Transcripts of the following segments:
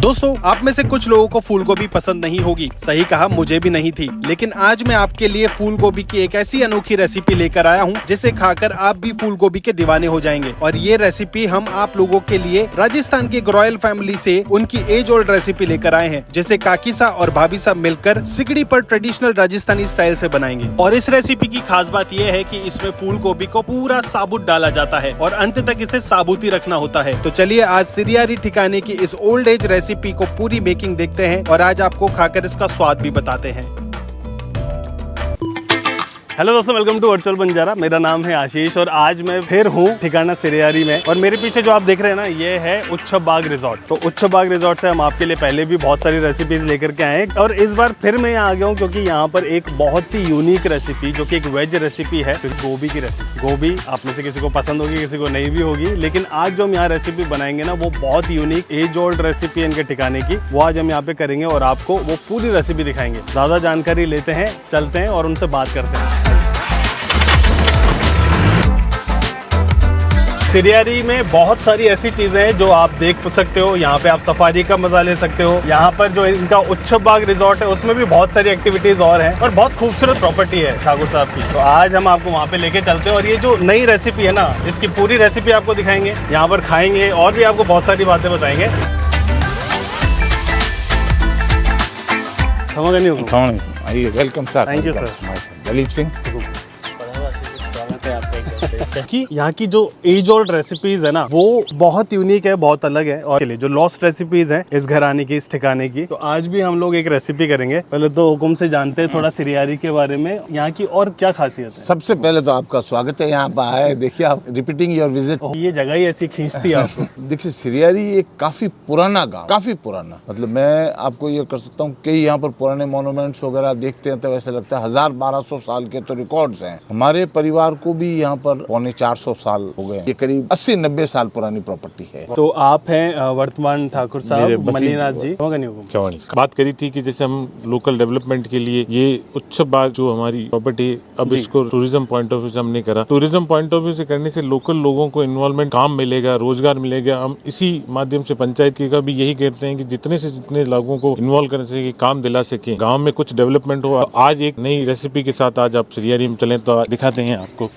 दोस्तों, आप में से कुछ लोगों को फूल गोभी पसंद नहीं होगी। सही कहा, मुझे भी नहीं थी। लेकिन आज मैं आपके लिए फूल गोभी की एक ऐसी अनोखी रेसिपी लेकर आया हूँ जिसे खाकर आप भी फूल गोभी के दीवाने हो जाएंगे। और ये रेसिपी हम आप लोगों के लिए राजस्थान की एक रॉयल फैमिली से उनकी एज ओल्ड रेसिपी लेकर आए हैं, जिसे काकी साहब और भाभी साहब मिलकर सिगड़ी पर ट्रेडिशनल राजस्थानी स्टाइल से बनाएंगे। और इस रेसिपी की खास बात यह है कि इसमें फूल गोभी को पूरा साबुत डाला जाता है और अंत तक इसे साबुत ही रखना होता है। तो चलिए आज सिरियारी ठिकाने की इस ओल्ड एज रेसिपी को पूरी मेकिंग देखते हैं और आज आपको खाकर इसका स्वाद भी बताते हैं। हेलो दोस्तों, वेलकम टू वर्चुअल बंजारा। मेरा नाम है आशीष और आज मैं फिर हूँ ठिकाना सिरियारी में। और मेरे पीछे जो आप देख रहे हैं ना, ये है उच्छ बाग रिजॉर्ट। तो उच्छ बाग रिजॉर्ट से हम आपके लिए पहले भी बहुत सारी रेसिपीज लेकर के आए हैं और इस बार फिर मैं यहाँ आ गया हूँ क्योंकि यहाँ पर एक बहुत ही यूनिक रेसिपी जो कि एक वेज रेसिपी है, गोभी की रेसिपी। गोभी आप में से किसी को पसंद होगी, किसी को नहीं भी होगी, लेकिन आज जो हम यहाँ रेसिपी बनाएंगे ना, वो बहुत यूनिक एज ओल्ड रेसिपी इनके ठिकाने की, वो आज हम यहाँ पे करेंगे और आपको वो पूरी रेसिपी दिखाएंगे। ज्यादा जानकारी लेते हैं, चलते हैं और उनसे बात करते हैं। सिरियारी में बहुत सारी ऐसी चीजें हैं जो आप देख सकते हो। यहाँ पे आप सफारी का मजा ले सकते हो। यहाँ पर जो इनका उच्छ बाग रिजॉर्ट है उसमें भी बहुत सारी एक्टिविटीज और हैं और बहुत खूबसूरत प्रॉपर्टी है ठाकुर साहब की। तो आज हम आपको वहाँ पे लेके चलते हैं और ये जो नई रेसिपी है ना, इसकी पूरी रेसिपी आपको दिखाएंगे, यहाँ पर खाएंगे और भी आपको बहुत सारी बातें बताएंगे। Welcome sir. Thank you sir. Dalip Singh. कि यहाँ की जो एज ओल्ड रेसिपीज है ना, वो बहुत यूनिक है, बहुत अलग है। और जो लॉस्ट रेसिपीज हैं इस घराने की, इस ठिकाने की, तो आज भी हम लोग एक रेसिपी करेंगे। पहले तो हुकुम से जानते हैं थोड़ा सिरियारी के बारे में, यहाँ की और क्या खासियत है। सबसे पहले तो आपका स्वागत है यहाँ पर आए। देखिए आप रिपीटिंग योर विजिट। ये जगह ही ऐसी खींचती है आपको। देखिए सिरियारी एक काफी पुराना गांव, काफी पुराना, मतलब मैं आपको ये कर सकता हूँ कि यहाँ पर पुराने मोन्यूमेंट्स वगैरह देखते हैं तो ऐसा लगता है 1000-1200 साल के तो रिकॉर्ड्स हैं। हमारे परिवार को भी यहाँ पर 450 साल हो गए। ये करीब 80-90 साल पुरानी प्रॉपर्टी है। तो आप हैं वर्तमान ठाकुर साहब मणिनाथ जी। चौहानी बात करी थी कि जैसे हम लोकल डेवलपमेंट के लिए ये उच्छ बाग जो हमारी प्रॉपर्टी है, अब इसको टूरिज्म पॉइंट ऑफ व्यू से हमने करा। टूरिज्म पॉइंट ऑफ व्यू से करने से लोकल लोगों को इन्वॉल्वमेंट, काम मिलेगा, रोजगार मिलेगा। हम इसी माध्यम से पंचायत की का भी यही कहते हैं कि जितने से जितने लोगों को इन्वॉल्व करने से काम दिला सके, गाँव में कुछ डेवलपमेंट हो। आज एक नई रेसिपी के साथ आज आप सिरियारी में चलें तो दिखाते हैं आपको।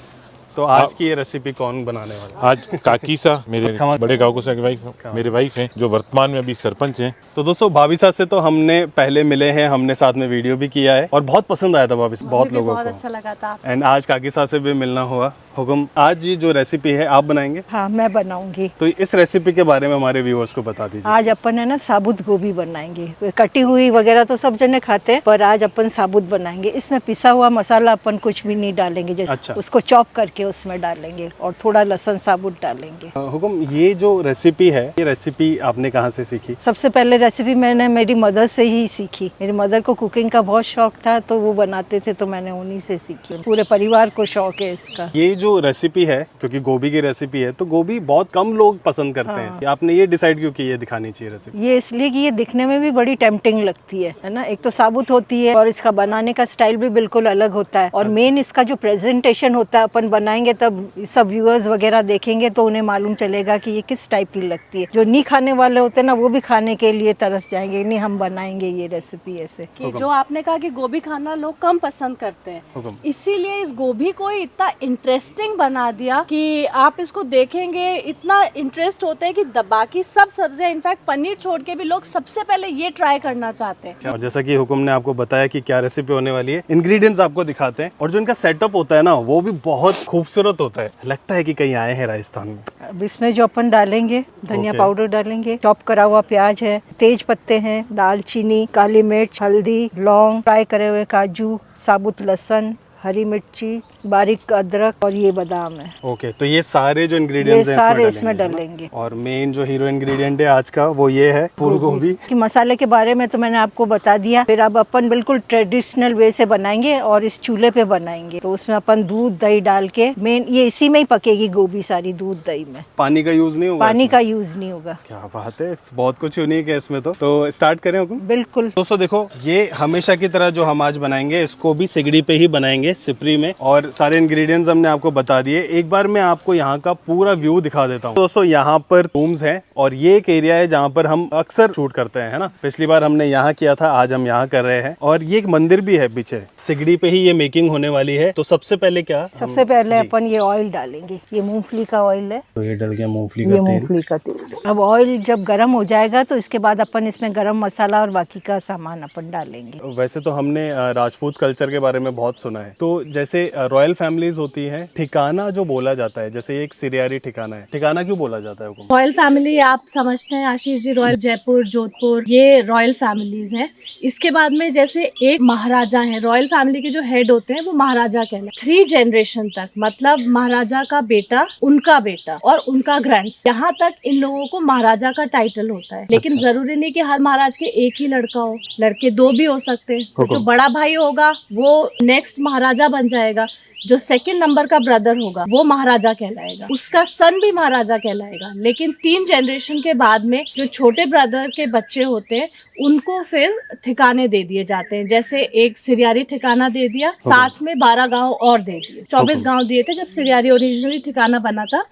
तो आज की ये रेसिपी कौन बनाने वाला है? आज काकी सा, मेरे बड़े गाँव को मेरे वाइफ हैं जो वर्तमान में अभी सरपंच हैं। तो दोस्तों, भाभी साहब से तो हमने पहले मिले हैं, हमने साथ में वीडियो भी किया है और बहुत पसंद आया था भाभी साहब, बहुत लोगों को बहुत अच्छा लगा था। एंड आज काकी साहब से भी मिलना हुआ। हुकुम, आज ये जो रेसिपी है आप बनाएंगे? हाँ, मैं बनाऊंगी। तो इस रेसिपी के बारे में हमारे व्यूअर्स को बता दीजिए। आज अपन है ना साबुत गोभी बनाएंगे। कटी हुई वगैरह तो सब जने खाते हैं, पर आज अपन साबुत बनाएंगे। इसमें पिसा हुआ मसाला अपन कुछ भी नहीं डालेंगे। अच्छा। उसको चॉप करके उसमें डालेंगे और थोड़ा लहसुन साबुत डालेंगे। हुकुम, ये जो रेसिपी है, ये रेसिपी आपने कहाँ से सीखी? सबसे पहले रेसिपी मैंने मेरी मदर से ही सीखी। मेरी मदर को कुकिंग का बहुत शौक था, तो वो बनाते थे तो मैंने उन्हीं से सीखी। पूरे परिवार को शौक है इसका। ये जो रेसिपी है, क्योंकि गोभी की रेसिपी है, तो गोभी बहुत कम लोग पसंद करते हैं। आपने ये डिसाइड क्यों कि ये दिखानी चाहिए रेसिपी? ये इसलिए कि ये दिखने में भी बड़ी टेम्पटिंग लगती है ना। एक तो साबुत होती है और इसका बनाने का स्टाइल भी बिल्कुल अलग होता है। और मेन इसका जो प्रेजेंटेशन होता है, अपन बनाएंगे तब सब व्यूअर्स वगैरह देखेंगे तो उन्हें मालूम चलेगा कि ये किस टाइप की लगती है। जो नहीं खाने वाले होते हैं ना, वो भी खाने के लिए तरस जाएंगे। नहीं, हम बनाएंगे ये रेसिपी ऐसे। कि जो आपने कहा कि गोभी खाना लोग कम पसंद करते हैं, इसीलिए इस गोभी को इतना इंटरेस्टिंग बना दिया कि आप इसको देखेंगे इतना इंटरेस्ट होता है कि बाकी सब सब्जियां, इनफैक्ट पनीर छोड़ के भी लोग सबसे पहले ये ट्राई करना चाहते हैं। और जैसा कि हुकुम ने आपको बताया कि क्या रेसिपी होने वाली है, इंग्रेडिएंट्स आपको दिखाते हैं और जो इनका सेटअप होता है ना, वो भी बहुत खूबसूरत होता है। लगता है कि कहीं आए हैं राजस्थान में। अब इसमें जो अपन डालेंगे, धनिया पाउडर डालेंगे, चॉप करा हुआ प्याज है, तेज पत्ते हैं, दालचीनी, काली मिर्च, हल्दी, लौंग, फ्राई करे हुए काजू, साबुत लहसुन, हरी मिर्ची, बारीक अदरक और ये बादाम है। ओके, तो ये सारे जो इंग्रेडिएंट्स हैं सारे इसमें डालेंगे। और मेन जो हीरो इंग्रेडिएंट है आज का, वो ये है फूल गोभी। कि मसाले के बारे में तो मैंने आपको बता दिया। फिर अब अपन बिल्कुल ट्रेडिशनल वे से बनाएंगे और इस चूल्हे पे बनाएंगे। तो उसमें अपन दूध दही डाल के, मेन ये इसी में ही पकेगी गोभी सारी, दूध दही में। पानी का यूज नहीं होगा? पानी का यूज नहीं होगा। क्या बात है, बहुत कुछ यूनिक है इसमें। तो स्टार्ट करें हुकुम? बिल्कुल। दोस्तों देखो, ये हमेशा की तरह जो हम आज बनाएंगे, इसको भी सिगड़ी पे ही बनाएंगे। सिपरी में, और सारे इंग्रेडिएंट्स हमने आपको बता दिए। एक बार मैं आपको यहाँ का पूरा व्यू दिखा देता हूँ। दोस्तों यहाँ पर रूम्स हैं और ये एक एरिया है जहाँ पर हम अक्सर शूट करते हैं, है ना। पिछली बार हमने यहाँ किया था, आज हम यहाँ कर रहे हैं। और ये एक मंदिर भी है पीछे, सिगड़ी पे ही ये मेकिंग होने वाली है। तो सबसे पहले क्या, सबसे पहले अपन ये ऑयल डालेंगे। ये मूंगफली का ऑयल है, तो ये डल गया मूंगफली ये का तेल। मूंगफली का तेल। अब ऑयल जब गर्म हो जाएगा तो इसके बाद अपन इसमें गरम मसाला और बाकी का सामान अपन डालेंगे। वैसे तो हमने राजपूत कल्चर के बारे में बहुत सुना है। तो जैसे रॉयल फैमिलीज होती हैं, ठिकाना जो बोला जाता है, जैसे एक सिरियारी ठिकाना है, ठिकाना क्यों बोला जाता है हुकुम? रॉयल फैमिली आप समझते हैं आशीष जी, रॉयल जयपुर, जोधपुर, ये रॉयल फैमिलीज हैं। इसके बाद में जैसे एक महाराजा है, रॉयल फैमिली के जो हेड होते हैं वो महाराजा कहलाते हैं। 3 जनरेशन तक, मतलब महाराजा का बेटा, उनका बेटा और उनका ग्रैंड्स, यहाँ तक इन लोगों को महाराजा का टाइटल होता है। लेकिन जरूरी नहीं कि हर महाराज के एक ही लड़का हो, लड़के 2 भी हो सकते हैं। तो जो बड़ा भाई होगा वो नेक्स्ट महाराजा बन जाएगा, जो सेकंड नंबर का ब्रदर होगा वो महाराजा कहलाएगा, उसका सन भी महाराजा कहलाएगा। लेकिन 3 जनरेशन के बाद में जो छोटे ब्रदर के बच्चे होते हैं उनको फिर ठिकाने दे दिए जाते हैं। जैसे एक सिरियारी ठिकाना दे दिया, साथ में 12 गांव और दे दिए, 24 गांव दिए थे जब सिरियारी ओरिजिनली ठिकाना बना था।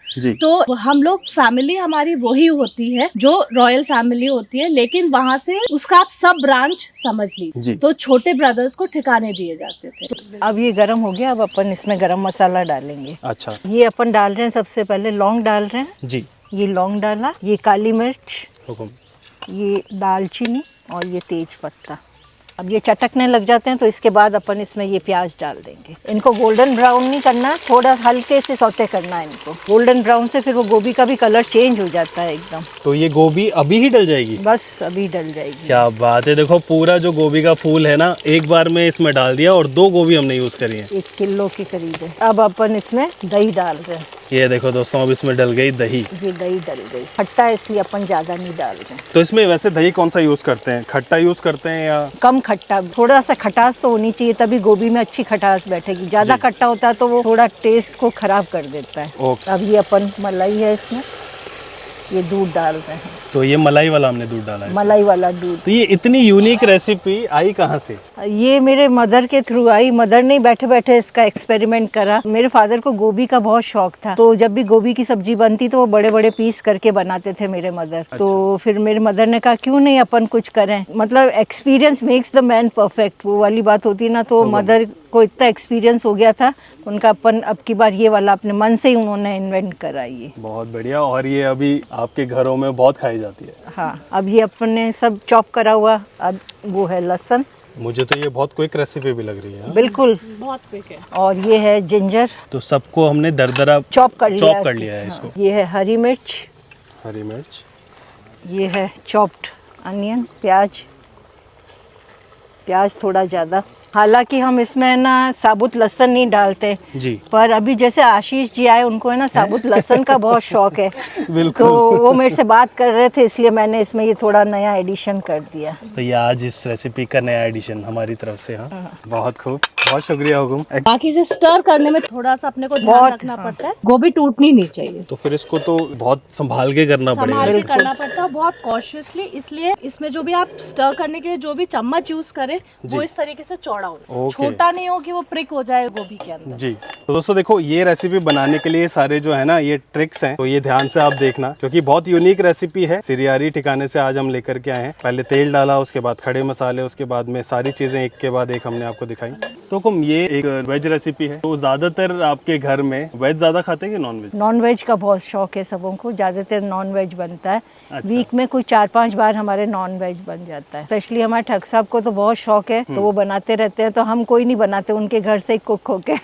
तो हम लोग फैमिली हमारी वही होती है जो रॉयल फैमिली होती है, लेकिन वहाँ से उसका आप सब ब्रांच समझ लीजिए। तो छोटे ब्रदर्स को ठिकाने दिए जाते थे। अब ये गरम हो गया, अब अपन इसमें गरम मसाला डालेंगे। अच्छा, ये अपन डाल रहे हैं, सबसे पहले लौंग डाल रहे हैं जी। ये लौंग डाला, ये काली मिर्च, हुकुम। ये दालचीनी और ये तेज पत्ता। अब ये चटकने लग जाते हैं तो इसके बाद अपन इसमें ये प्याज डाल देंगे। इनको गोल्डन ब्राउन नहीं करना, थोड़ा हल्के से सौते करना है इनको। गोल्डन ब्राउन से फिर वो गोभी का भी कलर चेंज हो जाता है एकदम। तो ये गोभी अभी ही डल जाएगी? बस अभी डल जाएगी। क्या बात है, देखो पूरा जो गोभी का फूल है ना, एक बार में इसमें डाल दिया और 2 गोभी हमने यूज करी है। 1 किलो के करीब है। अब अपन इसमें दही डाल रहे हैं। ये देखो दोस्तों, अब इसमें डल गई दही। ये दही डल गई, खट्टा है इसलिए अपन ज्यादा नहीं डाल रहे हैं। तो इसमें वैसे दही कौन सा यूज करते हैं, खट्टा यूज करते हैं या? कम खट्टा, थोड़ा सा खटास तो होनी चाहिए, तभी गोभी में अच्छी खटास बैठेगी। ज्यादा खट्टा होता है तो वो थोड़ा टेस्ट को खराब कर देता है। ओके। अब ये अपन मलाई है इसमें, ये दूध डाल रहे हैं। तो ये मलाई वाला हमने दूध डाला है। मलाई वाला दूध। तो ये इतनी यूनिक रेसिपी आई कहाँ से? ये मेरे मदर के थ्रू आई। मदर ने बैठे बैठे इसका एक्सपेरिमेंट करा। मेरे फादर को गोभी का बहुत शौक था, तो जब भी गोभी की सब्जी बनती तो वो बड़े बड़े पीस करके बनाते थे मेरे मदर। अच्छा। तो फिर मेरे मदर ने कहा क्यों नहीं अपन कुछ करें, मतलब experience makes the man perfect, वो वाली बात होती है ना। तो मदर को इतना एक्सपीरियंस हो गया था उनका, अपन अब की बार ये वाला अपने मन से ही उन्होंने इन्वेंट करा ये। बहुत बढ़िया। और ये अभी आपके घरों में बहुत खाई जाती है। हाँ, अब ये अपने सब चॉप करा हुआ, अब वो है लहसुन। मुझे तो ये बहुत क्विक रेसिपी भी लग रही है। बिल्कुल बहुत क्विक है। और ये है जिंजर, तो सबको हमने दरदरा चॉप कर लिया है इसको। ये है हरी मिर्च, हरी मिर्च, ये है चॉप्ड अनियन, प्याज, प्याज थोड़ा ज़्यादा। हालांकि हम इसमें ना साबुत लहसुन नहीं डालते जी, पर अभी जैसे आशीष जी आए, उनको है ना साबुत लहसुन का बहुत शौक है। बिल्कुल। तो वो मेरे से बात कर रहे थे, इसलिए मैंने इसमें ये थोड़ा नया एडिशन कर दिया। तो ये आज इस रेसिपी का नया एडिशन हमारी तरफ से। हाँ, बहुत खूब, बहुत शुक्रिया हुकुम। बाकी से स्टर करने में थोड़ा सा अपने को ध्यान रखना पड़ता है, गोभी टूटनी नहीं चाहिए। तो फिर इसको तो बहुत संभाल के करना पड़ेगा। संभाल के करना पड़ता है, बहुत कॉशियसली। इसलिए इसमें जो भी आप स्टर करने के लिए जो भी चम्मच यूज करें वो इस तरीके से चौड़ा हो, छोटा नहीं हो कि वो प्रिक हो जाए गोभी के अंदर। जी। तो दोस्तों देखो, ये रेसिपी बनाने के लिए सारे जो है ना ये ट्रिक्स हैं, तो ये ध्यान से आप देखना, क्योंकि बहुत यूनिक रेसिपी है। सिरियारी ठिकाने से आज हम लेकर के आए हैं। पहले तेल डाला, उसके बाद खड़े मसाले, उसके बाद में सारी चीजें एक के बाद एक हमने आपको दिखाई। तो हुकुम, ये एक वेज रेसिपी है। तो ज्यादातर आपके घर में वेज ज्यादा खाते हैं कि नॉन वेज? नॉन वेज का बहुत शौक है सबों को, ज्यादातर नॉन वेज बनता है। अच्छा। वीक में कुछ 4-5 बार हमारे नॉन वेज बन जाता है। स्पेशली हमारे ठग साहब को तो बहुत शौक है, तो वो बनाते रहते हैं, तो हम कोई नहीं बनाते, उनके घर से कुक होके।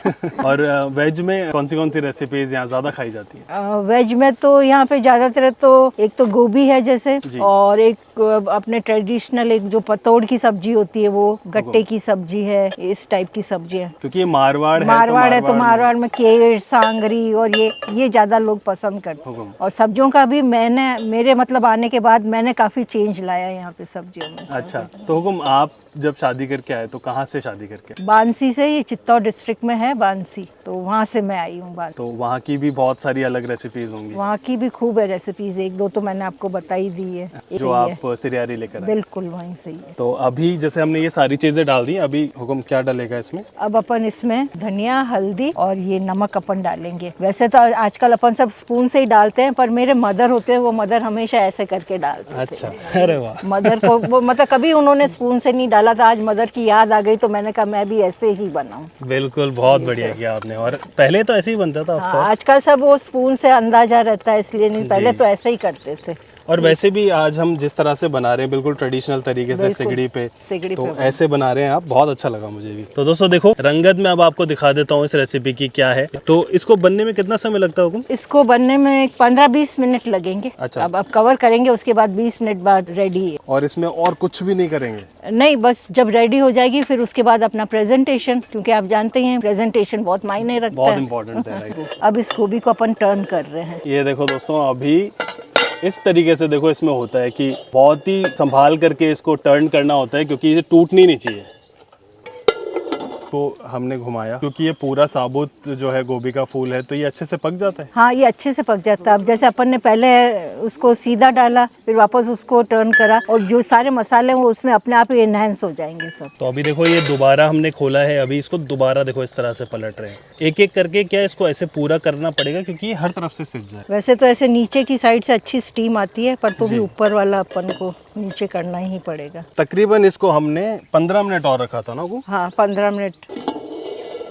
और वेज में कौन सी रेसिपीज यहाँ ज्यादा खाई जाती है? वेज में तो यहाँ पे ज्यादातर तो एक तो गोभी है जैसे, और एक अपने ट्रेडिशनल एक जो पतोड़ की सब्जी होती है, वो गट्टे की सब्जी है, इस टाइप की सब्जी है। क्योंकि ये मारवाड़ है, तो मारवाड़ में केर, सांगरी और ये ज्यादा लोग पसंद करते हैं। और सब्जियों का भी मेरे मतलब आने के बाद मैंने काफी चेंज लाया यहाँ पे सब्जियों में। अच्छा। तो हुकुम, आप जब शादी करके आए तो कहाँ से शादी करके? बांसी से, ये चित्तौड़ डिस्ट्रिक्ट में है बांसी, तो वहाँ से मैं आई हूँ। तो वहाँ की भी बहुत सारी अलग रेसिपीज होंगी। वहाँ की भी खूब है रेसिपीज, 1-2 तो मैंने आपको बताई दी है जो आप सिरियारी लेकर आए। बिल्कुल वहीं से ही है। तो अभी जैसे हमने ये सारी चीजें डाल दी, अभी हुकुम क्या डलेगा इसमें? इसमें? अब अपन इसमें धनिया, हल्दी और ये नमक अपन डालेंगे। वैसे तो आजकल अपन सब स्पून से ही डालते हैं, पर मेरे मदर होते हैं, वो मदर हमेशा ऐसे करके डालते थे। अच्छा, अरे वाह। मदर को वो मतलब कभी उन्होंने स्पून से नहीं डाला था, आज मदर की याद आ गई तो मैंने कहा मैं भी ऐसे ही बनाऊं। बिल्कुल, बहुत बढ़िया किया आपने। और पहले तो ऐसे ही बनता था ऑफ हाँ, कोर्स। आजकल सब वो स्पून से अंदाजा रहता है इसलिए नहीं, पहले तो ऐसे ही करते थे। और वैसे भी आज हम जिस तरह से बना रहे हैं बिल्कुल ट्रेडिशनल तरीके से बिल्कुल, सिगड़ी पे, सिगड़ी तो पे ऐसे बना रहे हैं आप, बहुत अच्छा लगा मुझे भी। तो दोस्तों देखो, रंगत में अब आपको दिखा देता हूँ इस रेसिपी की क्या है। तो इसको बनने में कितना समय लगता होगा? इसको बनने में 15-20 मिनट लगेंगे। अच्छा। अब कवर करेंगे, उसके बाद 20 मिनट बाद रेडी है। और इसमें और कुछ भी नहीं करेंगे? नहीं, बस जब रेडी हो जाएगी फिर उसके बाद अपना प्रेजेंटेशन, क्योंकि आप जानते हैं प्रेजेंटेशन बहुत मायने रखता बहुत है। इंपॉर्टेंट है, राइट। अब इस गोभी को अपन टर्न कर रहे हैं। ये देखो दोस्तों, अभी इस तरीके से देखो इसमें होता है कि बहुत ही संभाल करके इसको टर्न करना होता है, क्योंकि ये टूटनी नहीं चाहिए। को हमने घुमाया क्योंकि ये पूरा साबुत जो है गोभी का फूल है, तो ये अच्छे से पक जाता है। हाँ, ये अच्छे से पक जाता है। अब जैसे अपन ने पहले उसको सीधा डाला, फिर वापस उसको टर्न करा, और जो सारे मसाले हैं वो उसमें अपने आप ही एनहांस हो जाएंगे सब। तो अभी देखो ये दोबारा हमने खोला है, अभी इसको दोबारा देखो इस तरह से पलट रहे हैं एक एक करके। क्या इसको ऐसे पूरा करना पड़ेगा क्योंकि ये हर तरफ से सिक जाए? वैसे तो ऐसे नीचे की साइड से अच्छी स्टीम आती है, पर तो भी ऊपर वाला अपन को नीचे करना ही पड़ेगा। तकरीबन इसको हमने 15 मिनट और रखा था ना वो? हाँ, 15 मिनट।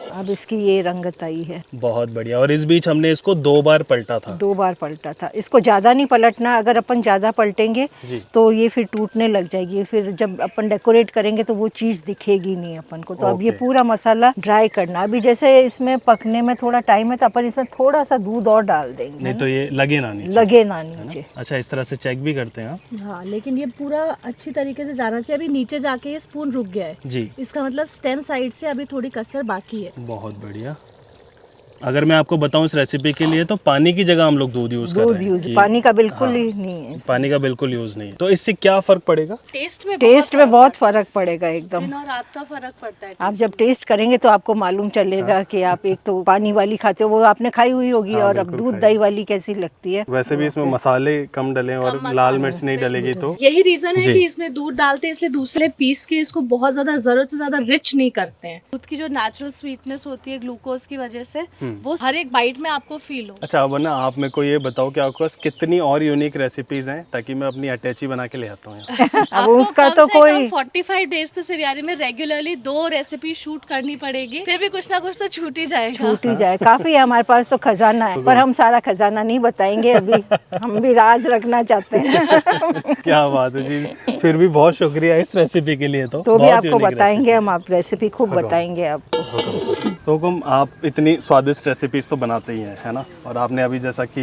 अब इसकी ये रंगत आई है। बहुत बढ़िया। और इस बीच हमने इसको 2 बार पलटा था। 2 बार पलटा था। इसको ज़्यादा नहीं पलटना, अगर अपन ज़्यादा पलटेंगे जी। तो ये फिर टूटने लग जाएगी, फिर जब अपन डेकोरेट करेंगे तो वो चीज़ दिखेगी नहीं अपन को। तो अब ये ओके। पूरा मसाला ड्राई करना। अभी जैसे इसमें पकने में थोड़ा टाइम है तो अपन इसमें थोड़ा सा दूध और डाल देंगे, नहीं तो ये लगे ना नीचे। लगे ना नीचे। अच्छा, इस तरह से चेक भी करते हैं आप? हाँ, लेकिन ये पूरा अच्छी तरीके से जाना चाहिए। अभी नीचे जाके ये स्पून रुक गया है जी। इसका मतलब स्टेम साइड से अभी थोड़ी कसर बाकी है। बहुत बढ़िया। अगर मैं आपको बताऊं इस रेसिपी के लिए तो पानी की जगह हम लोग दूध यूज कर रहे हैं। पानी का बिल्कुल ही नहीं है। पानी का बिल्कुल यूज नहीं है। तो इससे क्या फर्क पड़ेगा? टेस्ट में बहुत फर्क पड़ेगा एकदम। दिन और रात का फर्क पड़ता है। आप जब टेस्ट करेंगे तो आपको मालूम चलेगा कि आप एक तो पानी वाली खाते हो, वो आपने खाई हुई होगी, और अब दूध दही वाली कैसी लगती है। वैसे भी इसमें मसाले कम डले और लाल मिर्च नहीं डलेगी, तो यही रीजन है कि इसमें दूध डालते हैं, इसलिए दूसरे पीस के इसको बहुत ज्यादा जरूरत से ज्यादा रिच नहीं करते हैं। दूध की जो नेचुरल स्वीटनेस होती है ग्लूकोज की वजह से, वो हर एक बाइट में आपको फील हो। अच्छा, अब ना आप मेरे को ये बताओ कि आपके पास कितनी और यूनिक रेसिपीज हैं, ताकि मैं अपनी अटैची बना के ले आता हूँ। अब उसका तो कोई 45 डेज तो सिरियारी में रेगुलरली 2 रेसिपी शूट करनी पड़ेगी, फिर भी कुछ ना कुछ तो छूट ही जाएगा। छूट ही जाए। काफी है हमारे पास तो खजाना है, पर हम सारा खजाना नहीं बताएंगे अभी। हम भी राज रखना चाहते हैं। क्या बात है जी, फिर भी बहुत शुक्रिया इस रेसिपी के लिए। तो भी बहुत आपको unique बताएंगे हम, आप रेसिपी खूब बताएंगे आपको। recipe। तो हुकुम, आप इतनी स्वादिष्ट रेसिपीज तो बनाते ही हैं, है ना? और आपने अभी जैसा कि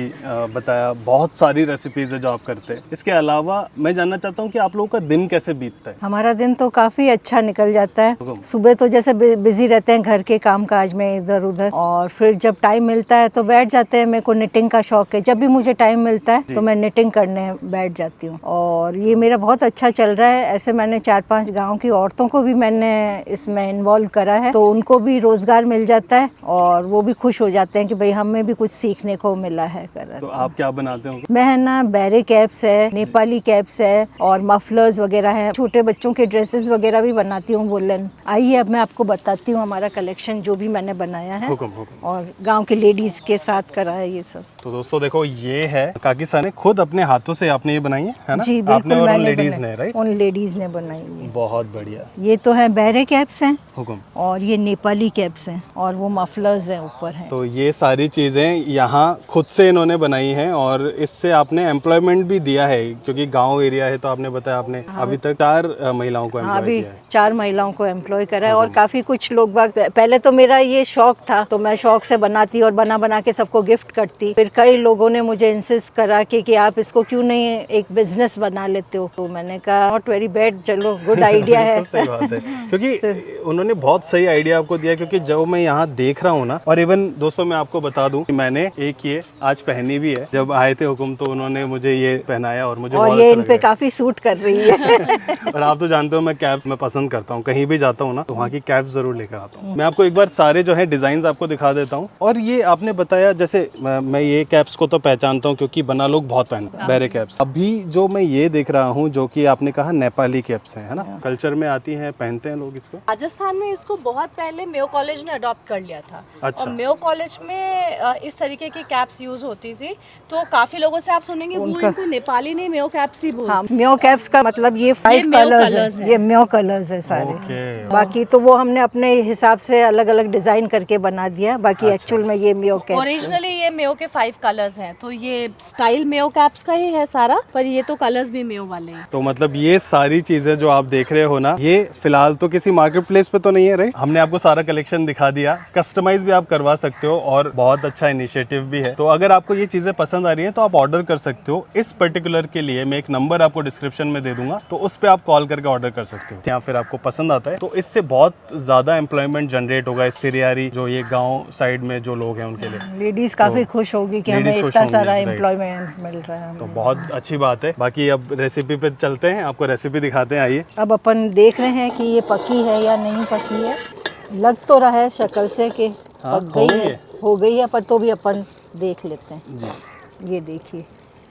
बताया बहुत सारी रेसिपीज है जो आप करते हैं। इसके अलावा मैं जानना चाहता हूँ कि आप लोगों का दिन कैसे बीतता है? हमारा दिन तो काफी अच्छा निकल जाता है। सुबह तो जैसे बिजी रहते हैं घर के काम काज में इधर उधर, और फिर जब टाइम मिलता है तो बैठ जाते हैं। मेरे को निटिंग का शौक है, जब भी मुझे टाइम मिलता है तो मैं निटिंग करने बैठ जाती हूँ, और ये मेरा बहुत अच्छा चल रहा है। ऐसे मैंने 4-5 गाँव की औरतों को भी मैंने इसमें इन्वॉल्व करा है, तो उनको भी रोजगार मिल जाता है और वो भी खुश हो जाते हैं कि भाई हमें भी कुछ सीखने को मिला है। तो आप क्या बनाते हो? मैं है ना, बैरे कैप्स है, नेपाली कैप्स है, और मफलर्स वगैरह है, छोटे बच्चों के ड्रेसेस वगैरह भी बनाती हूँ, वुलन। आइए अब मैं आपको बताती हूँ हमारा कलेक्शन जो भी मैंने बनाया है, हुकुम। और गांव के लेडीज के साथ करा है ये सब। तो दोस्तों देखो, ये है काकी सा ने खुद अपने हाथों से आपने ये बनाई है ना? जी आपने बिल्कुल, और उन मैंने लेडीज बनाई। ने, राइट? उन लेडीज ने बनाई है। बहुत बढ़िया। ये तो है बैरे कैप्स हैं, हुकुम। और ये नेपाली कैप्स हैं, और वो मफलर्स हैं ऊपर हैं। तो ये सारी चीज़ें यहाँ खुद से इन्होंने बनाई हैं, और इससे आपने एम्प्लॉयमेंट भी दिया है, क्योंकि गांव एरिया है। तो आपने बताया आपने अभी तक 4 महिलाओं को एम्प्लॉय अभी किया है। 4 महिलाओं को एम्प्लॉय करा है, और काफी कुछ लोग पहले तो मेरा ये शौक था, तो मैं शौक से बनाती और बना के सबको गिफ्ट करती। फिर कई लोगों ने मुझे इंसिस्ट करा कि आप इसको क्यों नहीं एक बिजनेस बना लेते हो, तो मैंने कहा नॉट वेरी बैड, चलो गुड आइडिया है। तो सही बात है, क्योंकि उन्होंने बहुत सही आइडिया आपको दिया, क्योंकि जो जो मैं यहाँ देख रहा हूँ ना, और इवन दोस्तों मैं आपको बता दूं कि मैंने एक ये आज पहनी भी है। जब आए थे हुकुम तो उन्होंने मुझे ये पहनाया और मुझे और बहुत ये अच्छा इन पे लगा। काफी सूट कर रही है। और आप तो जानते हो मैं कैप मैं पसंद करता हूँ, कहीं भी जाता हूँ ना तो वहाँ की कैप जरूर लेकर आता हूँ। मैं आपको एक बार सारे जो है डिजाइन आपको दिखा देता हूँ। और ये आपने बताया, जैसे मैं ये कैप्स को तो पहचानता हूँ क्योंकि बना लोग बहुत पहनते हैं बैरे कैप्स। अभी जो मैं ये देख रहा हूँ जो कि आपने कहा नेपाली कैप्स है ना, कल्चर में आती है, पहनते हैं लोग इसको। राजस्थान में इसको बहुत पहले मेयो कॉलेज ने अडॉप्ट कर लिया था। अच्छा। और मेयो कॉलेज में इस तरीके की कैप्स यूज होती थी, तो काफी लोगों से आप सुनेंगे वो इनको नेपाली नहीं मेयो कैप्स ही बोलते। हाँ, म्यो कैप्स का मतलब ये 5 म्यो कलर्स colours है, है। ये म्यो कलर्स है सारे। ओके। बाकी तो वो हमने अपने हिसाब से अलग अलग डिजाइन करके बना दिया, बाकी एक्चुअल में ये म्यो कैप्स है। ओरिजिनली ये मेयो के 5 कलर्स हैं, तो ये स्टाइल मेयो कैप्स का ही है सारा, पर ये तो कलर्स भी मेयो वाले हैं। तो मतलब ये सारी चीजें जो आप देख रहे हो ना, ये फिलहाल तो किसी मार्केट प्लेस पे तो नहीं है, राइट? हमने आपको सारा कलेक्शन दिखा दिया, कस्टमाइज भी आप करवा सकते हो और बहुत अच्छा इनिशिएटिव भी है। तो अगर आपको ये चीजें पसंद आ रही हैं तो आप ऑर्डर कर सकते हो। इस पर्टिकुलर के लिए मैं एक नंबर आपको डिस्क्रिप्शन में दे दूंगा, तो उस पर आप कॉल करके ऑर्डर कर सकते हो। या फिर आपको पसंद आता है तो इससे बहुत ज्यादा एम्प्लॉयमेंट जनरेट होगा इस सिरियारी जो ये गाँव साइड में जो लोग हैं उनके लिए। लेडीज काफी खुश होगी कि हमें ladies खुश इतना होंगी, सारा right। एम्प्लॉयमेंट मिल रहा है तो हमें। बहुत अच्छी बात है। बाकी अब रेसिपी पे चलते हैं, आपको रेसिपी दिखाते हैं, आइए। अब अपन देख रहे हैं कि ये पकी है या नहीं पकी है। लग तो रहा है शक्ल से कि हाँ, पक हो गई गई है, हो गई है, पर तो भी अपन देख लेते हैं। जी। ये देखिए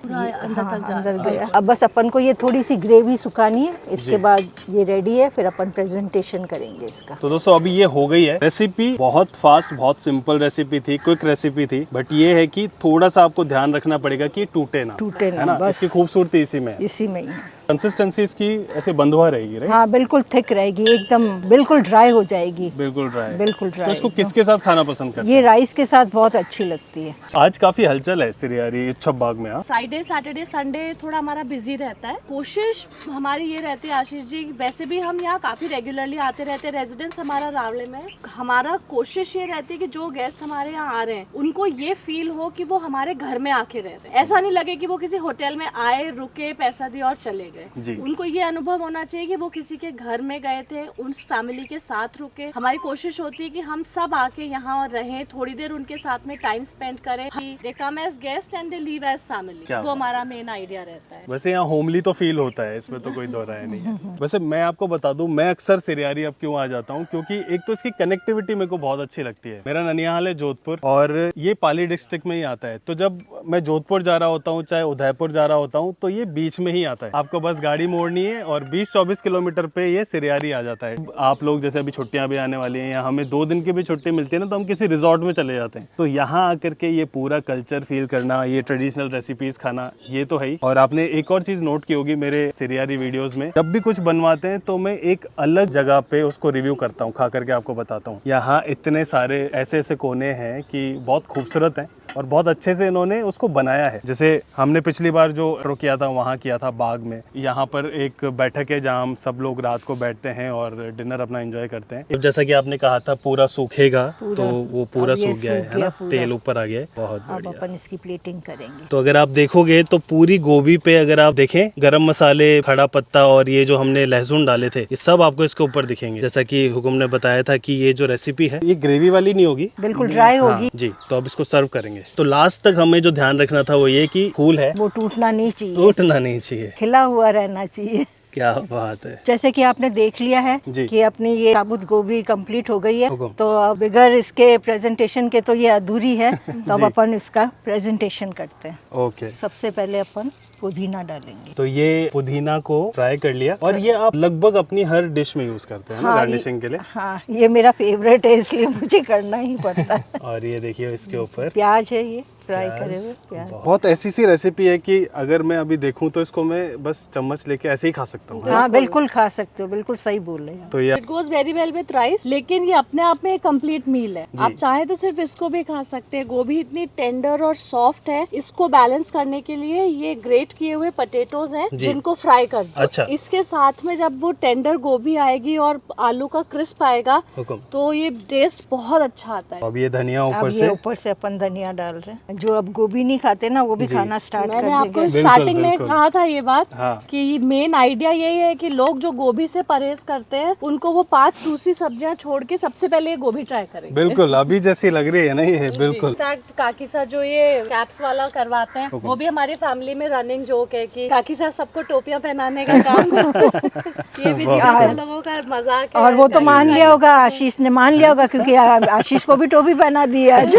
पूरा अंदर तक जा अंदर गया। अब बस अपन को ये थोड़ी सी ग्रेवी सुखानी है, इसके बाद ये रेडी है, फिर अपन प्रेजेंटेशन करेंगे इसका। तो दोस्तों अभी ये हो गई है रेसिपी। बहुत फास्ट, बहुत सिंपल रेसिपी थी, क्विक रेसिपी थी, बट ये है कि थोड़ा सा आपको ध्यान रखना पड़ेगा कि टूटे ना, टूटे है ना, ना। बस। इसकी खूबसूरती इसी में है। इसी में ही है। कंसिस्टेंसी इसकी ऐसे बंधुआ रहेगी, राइट? हाँ, बिल्कुल थिक रहेगी, एकदम बिल्कुल ड्राई हो जाएगी। बिल्कुल ड्राई। बिल्कुल तो ड्राई। इसको किसके साथ खाना पसंद करते ये राइस के साथ बहुत अच्छी लगती है। हैं? आज काफी हलचल है सिरियारी इच्छप बाग में। हाँ, फ्राइडे सैटरडे संडे थोड़ा हमारा बिजी रहता है। कोशिश हमारी ये रहती है आशीष जी, वैसे भी हम यहाँ काफी रेगुलरली आते रहते हैं, रेजिडेंस हमारा रावले में है। हमारा कोशिश ये रहती है कि जो गेस्ट हमारे यहाँ आ रहे हैं उनको ये फील हो कि वो हमारे घर में आके रह रहे हैं। ऐसा नहीं लगे कि वो किसी होटल में आए, रुके, पैसा दिए और चले गए। उनको ये अनुभव होना चाहिए कि वो किसी के घर में गए थे, उस फैमिली के साथ रुके। हमारी कोशिश होती है कि हम सब आके यहाँ और रहें, थोड़ी देर उनके साथ में टाइम स्पेंड करें। They come as guest and they leave as family, वो हमारा मेन आइडिया रहता है। वैसे यहाँ होमली तो फील होता है, इसमें तो कोई दो राय नहीं है। वैसे मैं आपको बता दूं, मैं अक्सर सिरियारी अब क्यों आ जाता हूँ, क्योंकि एक तो इसकी कनेक्टिविटी मेरे को बहुत अच्छी लगती है। मेरा ननिहाल है जोधपुर और ये पाली डिस्ट्रिक्ट में ही आता है। तो जब मैं जोधपुर जा रहा होता हूँ, चाहे उदयपुर जा रहा होता हूँ, तो ये बीच में ही आता है। आपको बस गाड़ी मोड़नी है और 20-24 किलोमीटर पे ये सिरियारी आ जाता है। आप लोग जैसे अभी छुट्टियां भी आने वाली हैं या हमें 2 दिन की भी छुट्टी मिलती है ना, तो हम किसी रिजॉर्ट में चले जाते हैं। तो यहाँ आकर के ये पूरा कल्चर फील करना, ये ट्रेडिशनल रेसिपीज खाना, ये तो है ही। और आपने एक और चीज नोट की होगी मेरे सिरियारी वीडियोस में, जब भी कुछ बनवाते हैं तो मैं एक अलग जगह पे उसको रिव्यू करता हूँ, खा करके आपको बताता हूँ। यहाँ इतने सारे ऐसे ऐसे कोने हैं कि बहुत खूबसूरत हैं और बहुत अच्छे से इन्होंने उसको बनाया है। जैसे हमने पिछली बार जो किया था वहाँ किया था बाग में। यहाँ पर एक बैठक है जहाँ हम सब लोग रात को बैठते हैं और डिनर अपना एंजॉय करते हैं। जैसा कि आपने कहा था पूरा सूखेगा, तो वो पूरा सूख गया है ना, तेल ऊपर आ गया है। बहुत अब बढ़िया। अपन इसकी प्लेटिंग करेंगे। तो अगर आप देखोगे तो पूरी गोभी पे अगर आप देखें, गरम मसाले, खड़ा पत्ता और ये जो हमने लहसुन डाले थे, ये सब आपको इसके ऊपर दिखेंगे। जैसा कि हुकुम ने बताया था कि ये जो रेसिपी है ये ग्रेवी वाली नहीं होगी, बिल्कुल ड्राई होगी। जी। तो अब इसको सर्व करेंगे। तो लास्ट तक हमें जो ध्यान रखना था वो ये कि फूल है वो टूटना नहीं चाहिए, टूटना नहीं चाहिए, खिला हुआ रहना चाहिए। क्या बात है। जैसे कि आपने देख लिया है जी। कि अपनी ये साबुत गोभी कंप्लीट हो गई है, हुकुम। तो अब बगैर इसके प्रेजेंटेशन के तो ये अधूरी है। तो अब जी। अपन इसका प्रेजेंटेशन करते हैं। ओके। सबसे पहले अपन पुदीना डालेंगे। तो ये पुदीना को फ्राई कर लिया और ये आप लगभग अपनी हर डिश में यूज करते हैं ना, गार्निशिंग के लिए। हाँ, ये मेरा फेवरेट है इसलिए मुझे करना ही पड़ता है। और ये देखिए इसके ऊपर प्याज है, ये फ्राई करे हुए प्याज। बहुत ऐसी सी रेसिपी है कि अगर मैं अभी देखूं तो इसको मैं बस चम्मच लेके ऐसे ही खा सकता हूँ। हाँ, बिल्कुल खा सकते हो, बिल्कुल सही बोल रहे हैं। तो ये it goes very well with rice, लेकिन ये अपने आप में एक कंप्लीट मील है। आप चाहे तो सिर्फ इसको भी खा सकते हैं। गोभी इतनी टेंडर और सॉफ्ट है, इसको बैलेंस करने के लिए ये ग्रेट किए हुए पोटैटोज हैं जिनको फ्राई कर दो। अच्छा। इसके साथ में जब वो टेंडर गोभी आएगी और आलू का क्रिस्प आएगा, हुकुम। तो ये टेस्ट बहुत अच्छा आता है। अब ये धनिया ऊपर अब ये से ऊपर से अपन धनिया डाल रहे हैं। जो अब गोभी नहीं खाते ना वो भी खाना स्टार्ट कर मैंने आपको देंगे। स्टार्टिंग में बिल्कुल। कहा था ये बात हाँ। कि मेन आइडिया यही है कि लोग जो गोभी से परहेज करते हैं उनको वो 5 दूसरी सब्जियां छोड़ के सबसे पहले ये गोभी ट्राई करेंगे। बिल्कुल अभी जैसी लग रही है ना ये, बिल्कुल। इनफैक्ट काकी साहब जो ये कैप्स वाला करवाते हैं वो भी हमारी फैमिली में रनिंग जोक है कि काकी साहब सबको टोपियां पहनाने का काम करते हैं। ये भी जिज्ञासा लोगों का मजाक है। और वो तो मान लिया होगा, आशीष ने मान लिया होगा क्योंकि आशीष को भी टोपी पहना दी है आज।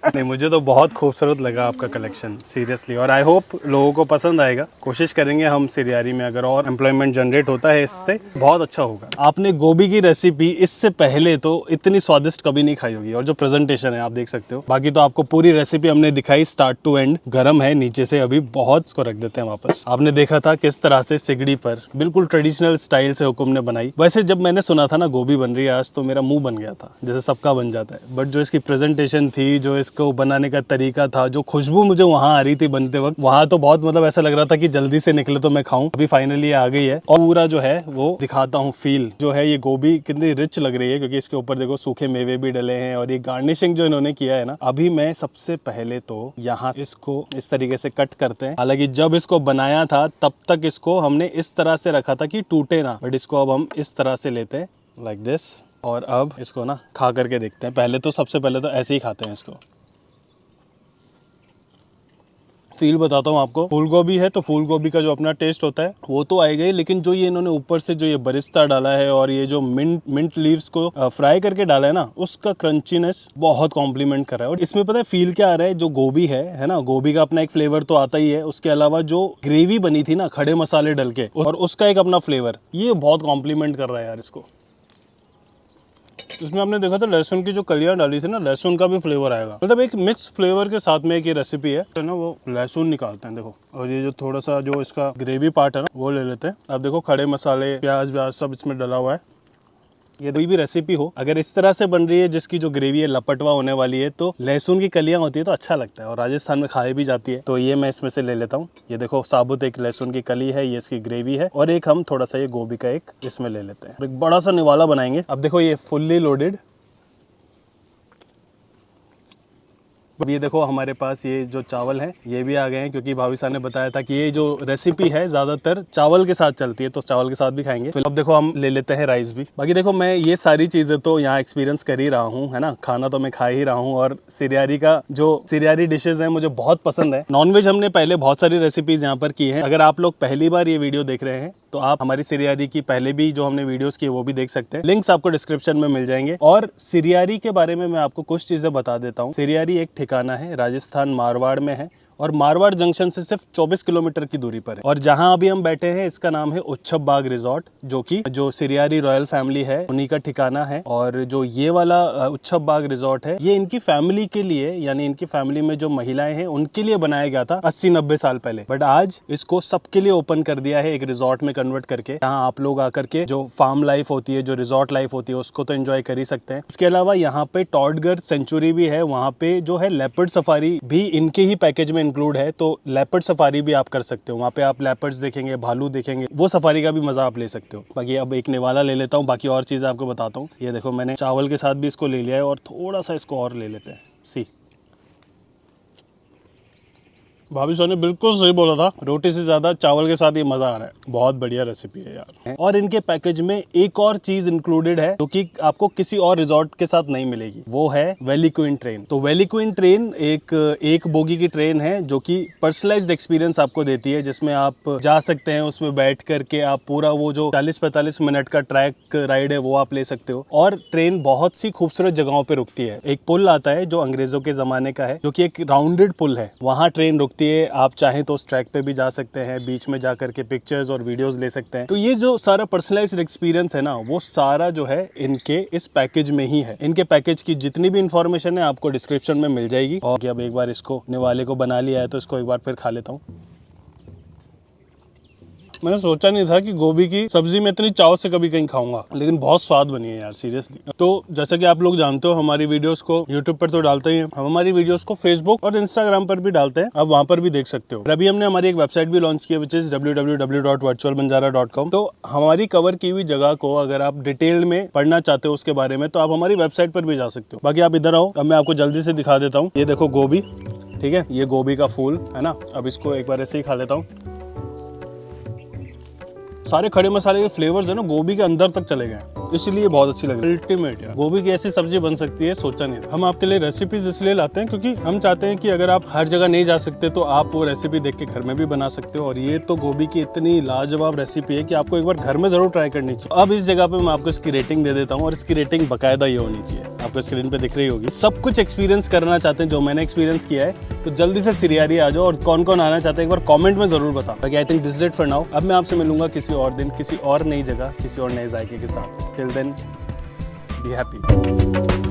नहीं मुझे तो बहुत खूबसूरत लगा आपका कलेक्शन सीरियसली, और आई होप लोगों को पसंद आएगा। कोशिश करेंगे हम सिरियारी में अगर और एम्प्लॉयमेंट जनरेट होता है इससे बहुत अच्छा होगा। आपने गोभी की रेसिपी इससे पहले तो इतनी स्वादिष्ट कभी नहीं खाई होगी, और जो प्रेजेंटेशन है आप देख सकते हो। बाकी तो आपको पूरी रेसिपी हमने दिखाई स्टार्ट टू एंड। गरम है नीचे से अभी बहुत, इसको रख देते हैं वापस। आपने देखा था किस तरह से सिगड़ी पर बिल्कुल ट्रेडिशनल स्टाइल से हुकुम ने बनाई। वैसे जब मैंने सुना था ना गोभी बन रही है आज, तो मेरा मुंह बन गया था जैसे सबका बन जाता है। बट जो इसकी प्रेजेंटेशन थी, जो इसको बनाने का तरीका था, जो खुशबू मुझे वहाँ आ रही थी बनते वक्त, वहाँ तो बहुत मतलब ऐसा लग रहा था कि जल्दी से निकले तो मैं खाऊं। अभी फाइनली आ गई है और पूरा जो है वो दिखाता हूँ फील जो है। ये गोभी कितनी रिच लग रही है क्योंकि इसके ऊपर देखो सूखे मेवे भी डले हैं, और ये गार्निशिंग जो इन्होंने किया है ना। अभी मैं सबसे पहले तो यहाँ इसको इस तरीके से कट करते हैं। हालांकि जब इसको बनाया था तब तक इसको हमने इस तरह से रखा था कि टूटे ना, बट इसको अब हम इस तरह से लेते हैं लाइक दिस। और अब इसको ना खा करके देखते हैं। पहले तो सबसे पहले तो ऐसे ही खाते हैं इसको। फील बताता हूँ आपको। फूल गोभी है तो फूल गोभी का जो अपना टेस्ट होता है वो तो आएगा ही, लेकिन जो ये इन्होंने ऊपर से जो ये बरिस्ता डाला है और ये जो मिंट लीव्स को फ्राई करके डाला है ना, उसका क्रंचीनेस बहुत कॉम्प्लीमेंट कर रहा है। और इसमें पता है फील क्या आ रहा है, जो गोभी है ना, गोभी का अपना एक फ्लेवर तो आता ही है। उसके अलावा जो ग्रेवी बनी थी ना खड़े मसाले डल के, और उसका एक अपना फ्लेवर, ये बहुत कॉम्प्लीमेंट कर रहा है यार इसको। इसमें आपने देखा था लहसुन की जो कलियां डाली थी ना, लहसुन का भी फ्लेवर आएगा। मतलब एक मिक्स फ्लेवर के साथ में एक ये रेसिपी है तो ना। वो लहसुन निकालते हैं देखो, और ये जो थोड़ा सा जो इसका ग्रेवी पार्ट है ना वो ले लेते हैं। अब देखो खड़े मसाले, प्याज व्याज सब इसमें डला हुआ है। ये कोई भी रेसिपी हो अगर इस तरह से बन रही है जिसकी जो ग्रेवी है लपटवा होने वाली है, तो लहसुन की कलियां होती है तो अच्छा लगता है, और राजस्थान में खाई भी जाती है। तो ये मैं इसमें से ले लेता हूँ। ये देखो साबुत एक लहसुन की कली है, ये इसकी ग्रेवी है, और एक हम थोड़ा सा ये गोभी का एक इसमें ले लेते हैं। एक बड़ा सा निवाला बनाएंगे। अब देखो ये फुल्ली लोडेड। अब ये देखो हमारे पास ये जो चावल है ये भी आ गए हैं, क्योंकि भाभी साहब ने बताया था कि ये जो रेसिपी है ज्यादातर चावल के साथ चलती है, तो चावल के साथ भी खाएंगे। फिर अब देखो हम ले लेते हैं राइस भी। बाकी देखो मैं ये सारी चीजें तो यहाँ एक्सपीरियंस कर ही रहा हूँ, है ना। खाना तो मैं खा ही रहा हूँ, और सिरियारी का जो सिरियारी डिशेज है मुझे बहुत पसंद है। नॉनवेज हमने पहले बहुत सारी रेसिपीज यहाँ पर की है। अगर आप लोग पहली बार ये वीडियो देख रहे हैं तो आप हमारी सिरियारी की पहले भी जो हमने वीडियोस की वो भी देख सकते हैं। लिंक्स आपको डिस्क्रिप्शन में मिल जाएंगे। और सिरियारी के बारे में मैं आपको कुछ चीजें बता देता हूँ। सिरियारी एक ठिकाना है, राजस्थान मारवाड़ में है, और मारवाड़ जंक्शन से सिर्फ 24 किलोमीटर की दूरी पर है। और जहां अभी हम बैठे हैं इसका नाम है उच्छब बाग रिजॉर्ट, जो कि जो सिरियारी रॉयल फैमिली है उन्हीं का ठिकाना है। और जो ये वाला उच्छब बाग रिजॉर्ट है ये इनकी फैमिली के लिए, यानी इनकी फैमिली में जो महिलाएं हैं उनके लिए बनाया गया था 80-90 साल पहले। बट आज इसको सबके लिए ओपन कर दिया है एक रिजॉर्ट में कन्वर्ट करके, जहाँ आप लोग आकर के जो फार्म लाइफ होती है, जो रिजॉर्ट लाइफ होती है, उसको तो एंजॉय कर ही सकते हैं। इसके अलावा यहाँ पे टॉडगर सेंचुरी भी है। वहाँ पे जो है लेपर्ड सफारी भी इनके ही पैकेज में इंक्लूड है, तो लेपर्ड सफारी भी आप कर सकते हो। वहाँ पे आप लेपर्ड्स देखेंगे, भालू देखेंगे, वो सफारी का भी मजा आप ले सकते हो। बाकी अब एक निवाला ले लेता हूँ, बाकी और चीजें आपको बताता हूँ। ये देखो मैंने चावल के साथ भी इसको ले लिया है, और थोड़ा सा इसको और ले लेते हैं। सी भाभी साहब ने बिल्कुल सही बोला था, रोटी से ज्यादा चावल के साथ ये मजा आ रहा है। बहुत बढ़िया रेसिपी है यार। और इनके पैकेज में एक और चीज इंक्लूडेड है जो कि आपको किसी और रिजॉर्ट के साथ नहीं मिलेगी, वो है वैली क्वीन ट्रेन। तो वैली क्वीन ट्रेन एक बोगी की ट्रेन है जो कि पर्सनलाइज्ड एक्सपीरियंस आपको देती है, जिसमें आप जा सकते हैं, उसमें बैठ करके आप पूरा वो जो 40-45 मिनट का ट्रैक राइड है वो आप ले सकते हो। और ट्रेन बहुत सी खूबसूरत जगहों पे रुकती है। एक पुल आता है जो अंग्रेजों के जमाने का है, जो कि एक राउंडेड पुल है, वहाँ ट्रेन रुकती है। आप चाहें तो उस ट्रैक पे भी जा सकते हैं, बीच में जा करके पिक्चर्स और वीडियोस ले सकते हैं। तो ये जो सारा पर्सनलाइज्ड एक्सपीरियंस है ना, वो सारा जो है इनके इस पैकेज में ही है। इनके पैकेज की जितनी भी इंफॉर्मेशन है आपको डिस्क्रिप्शन में मिल जाएगी। और अब एक बार इसको निवाले को बना लिया है तो इसको एक बार फिर खा लेता हूँ। मैंने सोचा नहीं था कि गोभी की सब्जी में इतनी चाव से कभी कहीं खाऊंगा, लेकिन बहुत स्वाद बनी है यार सीरियसली। तो जैसा कि आप लोग जानते हो हमारी वीडियोस को YouTube पर तो डालते ही हैं, हम हमारी वीडियोस को Facebook और Instagram पर भी डालते हैं, आप वहाँ पर भी देख सकते हो। अभी हमने हमारी एक वेबसाइट भी लॉन्च की है, विच इज www.virtualbanjara.com। तो हमारी कवर की हुई जगह को अगर आप डिटेल में पढ़ना चाहते हो उसके बारे में, तो आप हमारी वेबसाइट पर भी जा सकते हो। बाकी आप इधर आओ, अब मैं आपको जल्दी से दिखा देता हूँ। ये देखो गोभी, ठीक है, ये गोभी का फूल है ना। अब इसको एक बार ऐसे ही खा लेता हूँ। सारे खड़े मसाले के फ्लेवर्स है ना गोभी के अंदर तक चले गए, इसलिए बहुत अच्छी लग रही है। अल्टीमेट यार, गोभी की ऐसी सब्जी बन सकती है सोचा नहीं था। हम आपके लिए रेसिपीज इसलिए लाते हैं क्योंकि हम चाहते हैं कि अगर आप हर जगह नहीं जा सकते तो आप वो रेसिपी देख के घर में भी बना सकते हो। और ये तो गोभी की इतनी लाजवाब रेसिपी है कि आपको एक बार घर में जरूर ट्राई करनी चाहिए। अब इस जगह पे मैं आपको इसकी रेटिंग दे देता हूँ, और इसकी रेटिंग बकायदा ये होनी चाहिए, आपको स्क्रीन पे दिख रही होगी। सब कुछ एक्सपीरियंस करना चाहते हैं जो मैंने एक्सपीरियंस किया है, तो जल्दी से सिरियारी आ जाओ। और कौन कौन आना चाहते हैं एक बार कमेंट में जरूर बताओ। I think this is it for now. अब मैं आपसे मिलूंगा किसी और दिन, किसी और नई जगह, किसी और नए जायके के साथ। Till then be happy.